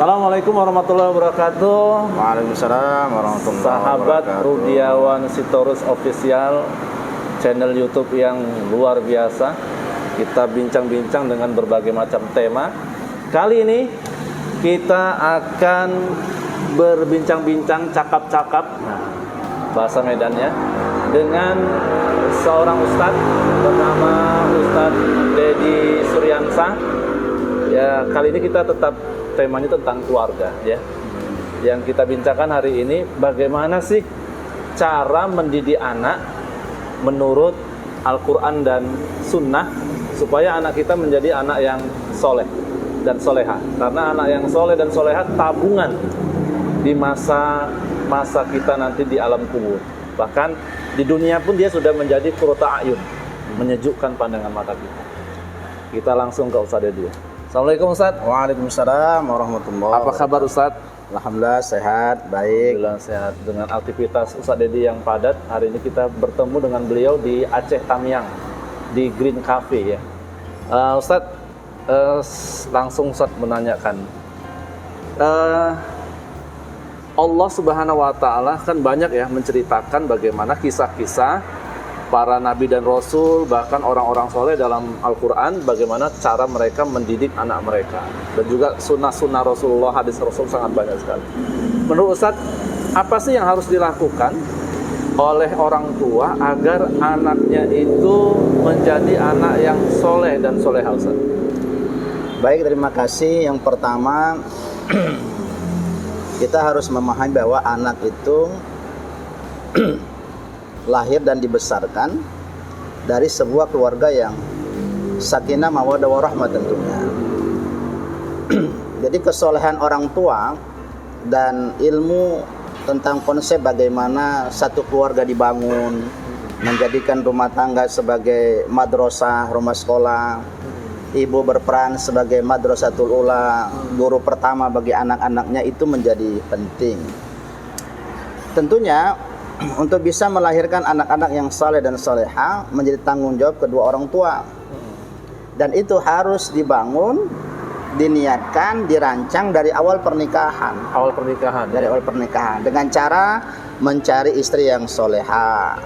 Assalamualaikum warahmatullahi wabarakatuh. Waalaikumsalam warahmatullahi Sahabat wabarakatuh. Rudiawan Sitorus Official, channel YouTube yang luar biasa. Kita bincang-bincang dengan berbagai macam tema. Kali ini kita akan berbincang-bincang, cakap-cakap, bahasa Medannya, dengan seorang ustadz bernama Ustadz Deddy Suryansah. Ya, kali ini kita tetap temanya tentang keluarga, ya. Yang kita bincangkan hari ini, bagaimana sih cara mendidik anak menurut Al-Quran dan Sunnah supaya anak kita menjadi anak yang soleh dan soleha. Karena anak yang soleh dan soleha tabungan di masa kita nanti di alam kubur. Bahkan di dunia pun dia sudah menjadi qurrata a'yun, menyejukkan pandangan mata kita. Kita langsung ke Ustaz Deddy. Assalamualaikum Ustaz. Waalaikumsalam warahmatullahi wabarakatuh. Apa kabar Ustaz? Alhamdulillah sehat, baik. Alhamdulillah sehat. Dengan aktivitas Ustaz Deddy yang padat, hari ini kita bertemu dengan beliau di Aceh Tamiang, di Green Cafe, ya. Ustaz, langsung Ustaz menanyakan. Allah Subhanahu wa Ta'ala kan banyak ya menceritakan bagaimana kisah-kisah para nabi dan rasul, bahkan orang-orang soleh dalam Al-Quran, bagaimana cara mereka mendidik anak mereka. Dan juga sunnah-sunnah Rasulullah, hadis Rasul sangat banyak sekali. Menurut Ustaz, apa sih yang harus dilakukan oleh orang tua agar anaknya itu menjadi anak yang soleh dan soleha, Ustaz? Baik, terima kasih. Yang pertama, kita harus memahami bahwa anak itu lahir dan dibesarkan dari sebuah keluarga yang sakinah mawaddah warahmah tentunya. Jadi kesolehan orang tua dan ilmu tentang konsep bagaimana satu keluarga dibangun, menjadikan rumah tangga sebagai madrasah, rumah sekolah, ibu berperan sebagai madrasatul ula, guru pertama bagi anak-anaknya, itu menjadi penting. Tentunya untuk bisa melahirkan anak-anak yang saleh dan soleha menjadi tanggung jawab kedua orang tua. Dan itu harus dibangun, diniatkan, dirancang dari awal pernikahan. Awal pernikahan. Dari awal pernikahan. Dengan cara mencari istri yang soleha.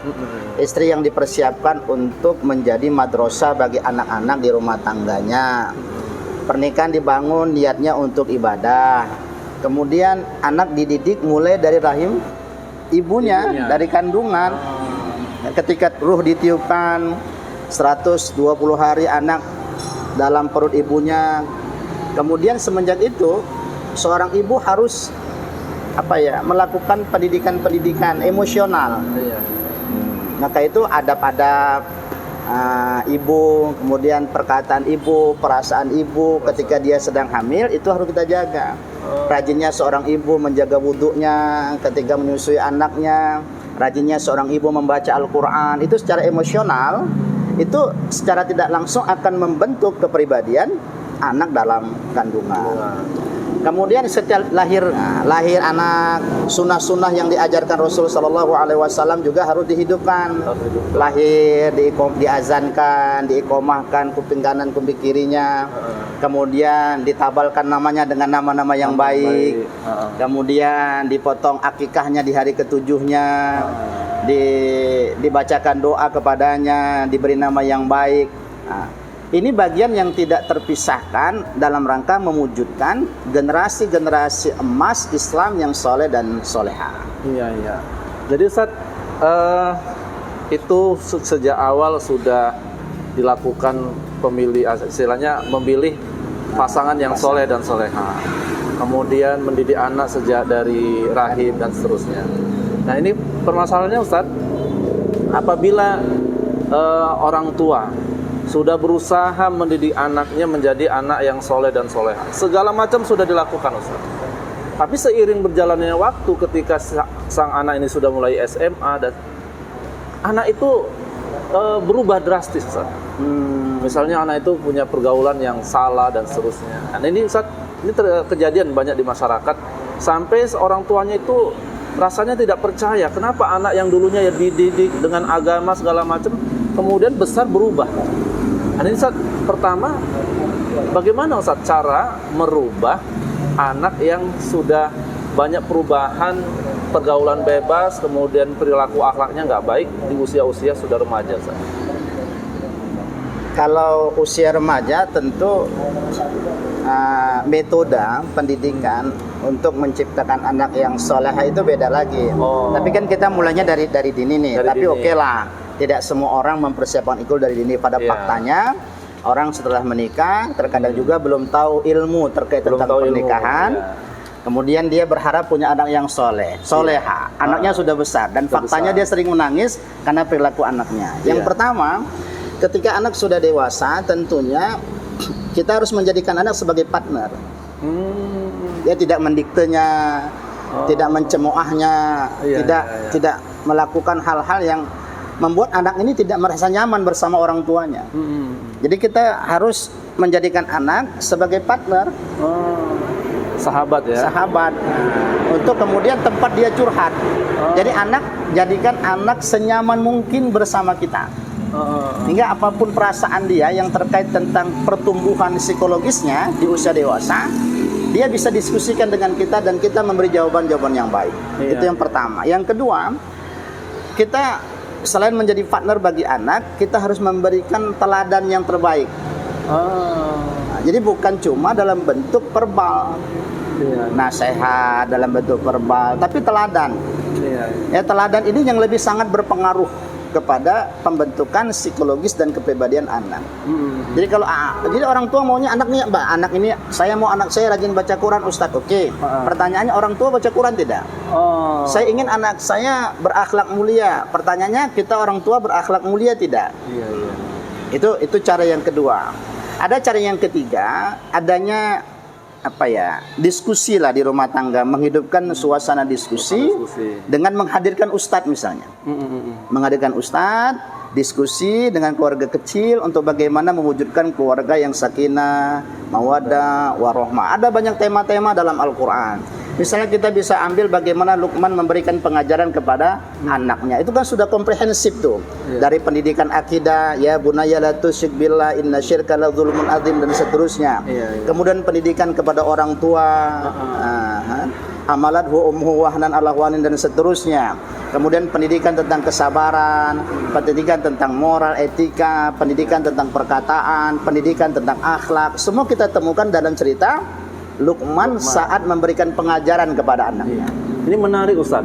Istri yang dipersiapkan untuk menjadi madrasah bagi anak-anak di rumah tangganya. Pernikahan dibangun niatnya untuk ibadah. Kemudian anak dididik mulai dari rahim ibunya, dari kandungan. Ketika ruh ditiupkan 120 hari anak dalam perut ibunya. Kemudian semenjak itu seorang ibu harus melakukan pendidikan emosional. Maka itu adab-adab ibu, kemudian perkataan ibu, perasaan ibu ketika dia sedang hamil, itu harus kita jaga. Rajinnya seorang ibu menjaga wudhunya ketika menyusui anaknya, rajinnya seorang ibu membaca Al-Quran, itu secara emosional, itu secara tidak langsung akan membentuk kepribadian anak dalam kandungan. Kemudian setiap lahir anak, sunnah-sunnah yang diajarkan Rasul Sallallahu Alaihi Wasallam juga harus dihidupkan. Lahir, diazankan, diikomahkan kuping kanan, kuping kirinya. Kemudian ditabalkan namanya dengan nama-nama yang baik. Kemudian dipotong akikahnya di hari ketujuhnya. Dibacakan doa kepadanya, diberi nama yang baik. Ini bagian yang tidak terpisahkan dalam rangka mewujudkan generasi-generasi emas Islam yang soleh dan soleha. Iya. Jadi Ustaz, itu sejak awal sudah dilakukan istilahnya memilih pasangan yang soleh dan soleha. Kemudian mendidik anak sejak dari rahim dan seterusnya. Nah, ini permasalahannya Ustaz, apabila orang tua sudah berusaha mendidik anaknya menjadi anak yang soleh dan soleha, segala macam sudah dilakukan Ustaz. Tapi seiring berjalannya waktu, ketika sang anak ini sudah mulai SMA, dan anak itu berubah drastis Ustaz. Misalnya anak itu punya pergaulan yang salah dan seterusnya. Nah, ini Ustaz, ini kejadian banyak di masyarakat, sampai orang tuanya itu rasanya tidak percaya kenapa anak yang dulunya ya dididik dengan agama segala macam kemudian besar berubah. Nah, ini Ustaz, pertama bagaimana Ustaz cara merubah anak yang sudah banyak perubahan, pergaulan bebas, kemudian perilaku akhlaknya nggak baik di usia-usia sudah remaja, Ustaz? Kalau usia remaja tentu metode pendidikan untuk menciptakan anak yang soleha itu beda lagi. Tapi kan kita mulainya dari dini nih. Tapi oke lah, tidak semua orang mempersiapkan itu dari dini. Pada faktanya orang setelah menikah terkadang juga belum tahu ilmu terkait tentang pernikahan. Kemudian dia berharap punya anak yang soleha. Anaknya sudah besar dan faktanya dia sering menangis karena perilaku anaknya. Yang pertama, ketika anak sudah dewasa, tentunya kita harus menjadikan anak sebagai partner. Dia tidak mendiktenya, tidak mencemoohnya, tidak melakukan hal-hal yang membuat anak ini tidak merasa nyaman bersama orang tuanya. Jadi kita harus menjadikan anak sebagai partner, sahabat ya. Sahabat. Untuk kemudian tempat dia curhat. Jadi jadikan anak senyaman mungkin bersama kita. Hingga apapun perasaan dia yang terkait tentang pertumbuhan psikologisnya di usia dewasa, dia bisa diskusikan dengan kita dan kita memberi jawaban-jawaban yang baik. Itu yang pertama. Yang kedua, kita selain menjadi partner bagi anak, kita harus memberikan teladan yang terbaik. Jadi bukan cuma dalam bentuk verbal, nasihat dalam bentuk verbal, tapi teladan. Teladan ini yang lebih sangat berpengaruh kepada pembentukan psikologis dan kepribadian anak. Jadi kalau jadi orang tua maunya anaknya, anak ini saya mau anak saya rajin baca Quran, Ustadz. Oke. Pertanyaannya, orang tua baca Quran tidak? Saya ingin anak saya berakhlak mulia. Pertanyaannya, kita orang tua berakhlak mulia tidak? Itu cara yang kedua. Ada cara yang ketiga, adanya diskusi lah di rumah tangga, menghidupkan suasana diskusi dengan menghadirkan ustadz misalnya. Menghadirkan ustadz, diskusi dengan keluarga kecil untuk bagaimana mewujudkan keluarga yang sakinah, mawaddah, warahmah. Ada banyak tema-tema dalam Al-Quran. Misalnya kita bisa ambil bagaimana Luqman memberikan pengajaran kepada anaknya. Itu kan sudah komprehensif tuh. Dari pendidikan akidah, ya bunayya la tusyrik billah inna syirka la dzulmun adzim dan seterusnya. Kemudian pendidikan kepada orang tua, amalathu ummuhu wahnan ala wahnin dan seterusnya. Kemudian pendidikan tentang kesabaran, pendidikan tentang moral, etika, pendidikan tentang perkataan, pendidikan tentang akhlak. Semua kita temukan dalam cerita Luqman saat memberikan pengajaran kepada anaknya. Ini menarik, Ustaz.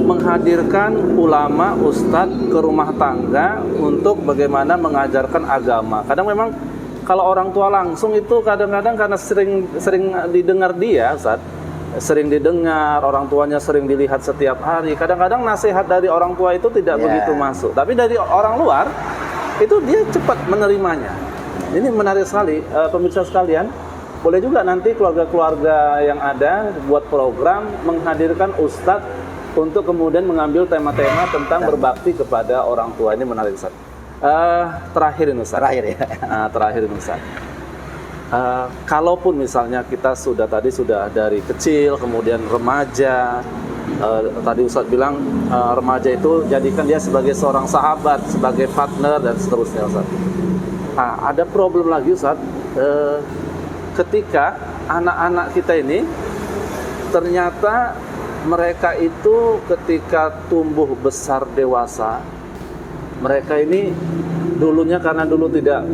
Menghadirkan ulama, ustadz ke rumah tangga untuk bagaimana mengajarkan agama. Kadang memang kalau orang tua langsung itu kadang-kadang karena sering didengar dia, Ustaz, sering didengar, orang tuanya sering dilihat setiap hari. Kadang-kadang nasihat dari orang tua itu tidak begitu masuk. Tapi dari orang luar itu dia cepat menerimanya. Ini menarik sekali, pemirsa sekalian. Boleh juga nanti keluarga-keluarga yang ada buat program menghadirkan ustadz untuk kemudian mengambil tema-tema tentang berbakti kepada orang tua. Ini menarik, Ustaz. Terakhir ini, Ustaz. Terakhir ini, Ustaz. Kalaupun misalnya kita sudah dari kecil, kemudian remaja, tadi Ustaz bilang remaja itu jadikan dia sebagai seorang sahabat, sebagai partner dan seterusnya, Ustaz. Ada problem lagi, Ustaz. Ketika anak-anak kita ini ternyata mereka itu ketika tumbuh besar dewasa, mereka ini dulunya karena dulu tidak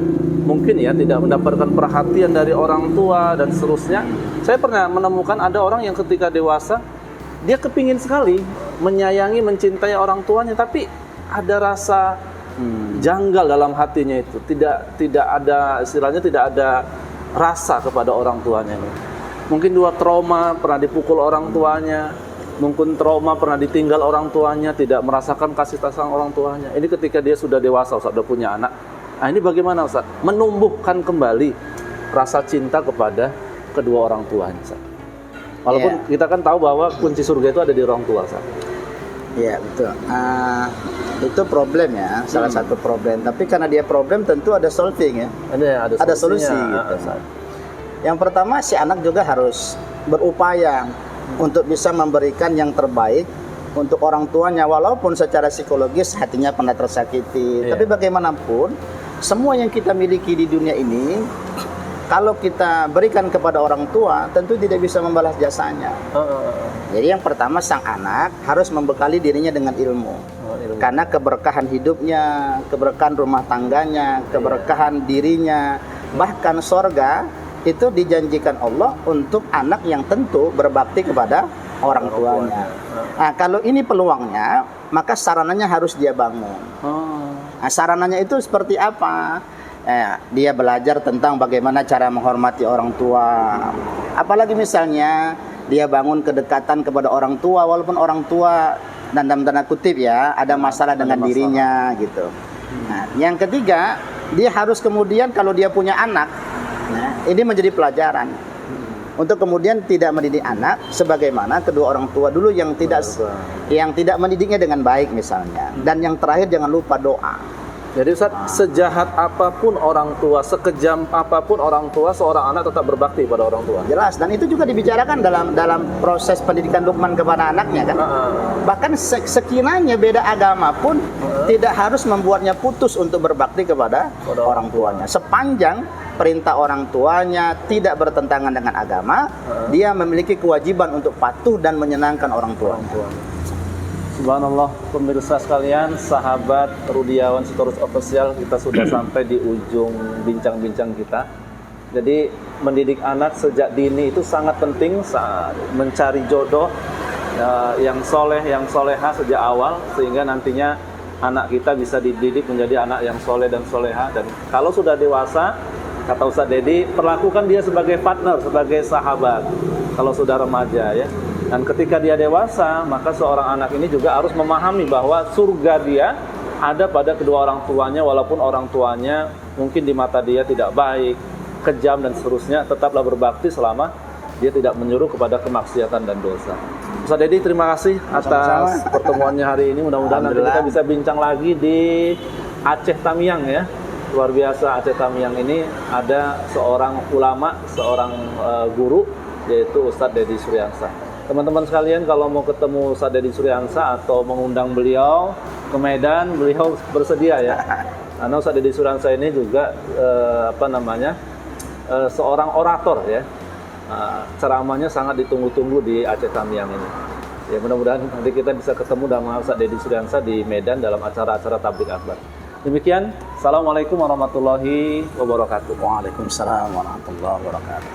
mendapatkan perhatian dari orang tua dan seterusnya. Saya pernah menemukan ada orang yang ketika dewasa dia kepingin sekali menyayangi, mencintai orang tuanya, tapi ada rasa janggal dalam hatinya itu. Tidak ada istilahnya, tidak ada rasa kepada orang tuanya ini. Mungkin dua trauma, pernah dipukul orang tuanya, mungkin trauma pernah ditinggal orang tuanya, tidak merasakan kasih sayang orang tuanya. Ini ketika dia sudah dewasa, Ustaz, sudah punya anak. Ini bagaimana, Ustaz? Menumbuhkan kembali rasa cinta kepada kedua orang tuanya, Ustaz. Walaupun kita kan tahu bahwa kunci surga itu ada di orang tua, Ustaz. Iya, betul. Itu problem ya, salah satu problem. Tapi karena dia problem, tentu ada solving ya. Ada solusi. Gitu. Yang pertama, si anak juga harus berupaya untuk bisa memberikan yang terbaik untuk orang tuanya, walaupun secara psikologis hatinya pernah tersakiti. Tapi bagaimanapun, semua yang kita miliki di dunia ini kalau kita berikan kepada orang tua, tentu tidak bisa membalas jasanya. Jadi yang pertama, sang anak harus membekali dirinya dengan ilmu. Karena keberkahan hidupnya, keberkahan rumah tangganya, keberkahan dirinya, bahkan sorga itu dijanjikan Allah untuk anak yang tentu berbakti kepada orang tuanya. Nah, kalau ini peluangnya, maka sarananya harus dia bangun. Nah, sarananya itu seperti apa? Dia belajar tentang bagaimana cara menghormati orang tua. Apalagi misalnya dia bangun kedekatan kepada orang tua, walaupun orang tua dan dalam tanda kutip ya ada masalah dengan dirinya gitu. Nah, yang ketiga, dia harus kemudian kalau dia punya anak, ini menjadi pelajaran untuk kemudian tidak mendidik anak sebagaimana kedua orang tua dulu yang tidak mendidiknya dengan baik misalnya. Dan yang terakhir, jangan lupa doa. Jadi Ustaz, sejahat apapun orang tua, sekejam apapun orang tua, seorang anak tetap berbakti pada orang tua. Jelas, dan itu juga dibicarakan dalam proses pendidikan Luqman kepada anaknya kan. Bahkan sekiranya beda agama pun tidak harus membuatnya putus untuk berbakti kepada orang tuanya. Sepanjang perintah orang tuanya tidak bertentangan dengan agama, dia memiliki kewajiban untuk patuh dan menyenangkan orang tua. Subhanallah, pemirsa sekalian, sahabat Rudiawan Sitorus Official, kita sudah sampai di ujung bincang-bincang kita. Jadi mendidik anak sejak dini itu sangat penting, saat mencari jodoh yang soleh, yang soleha sejak awal, sehingga nantinya anak kita bisa dididik menjadi anak yang soleh dan soleha. Dan kalau sudah dewasa, kata Ustaz Dedi, perlakukan dia sebagai partner, sebagai sahabat. Kalau sudah remaja ya. Dan ketika dia dewasa, maka seorang anak ini juga harus memahami bahwa surga dia ada pada kedua orang tuanya, walaupun orang tuanya mungkin di mata dia tidak baik, kejam dan seterusnya, tetaplah berbakti selama dia tidak menyuruh kepada kemaksiatan dan dosa. Ustaz Dedi, terima kasih atas pertemuannya hari ini. Mudah-mudahan nanti kita bisa bincang lagi di Aceh Tamiang ya. Luar biasa, Aceh Tamiang ini ada seorang ulama, seorang guru, yaitu Ustadz Dedi Suryansa. Teman-teman sekalian, kalau mau ketemu Ustadz Dedi Suryansa atau mengundang beliau ke Medan, beliau bersedia ya. Karena Ustadz Dedi Suryansa ini juga seorang orator ya. Ceramahnya sangat ditunggu-tunggu di Aceh Tamiang ini. Ya, mudah-mudahan nanti kita bisa ketemu dengan Ustadz Dedi Suryansa di Medan dalam acara-acara tabligh akbar. Demikian, Assalamualaikum warahmatullahi wabarakatuh. Waalaikumsalam warahmatullahi wabarakatuh.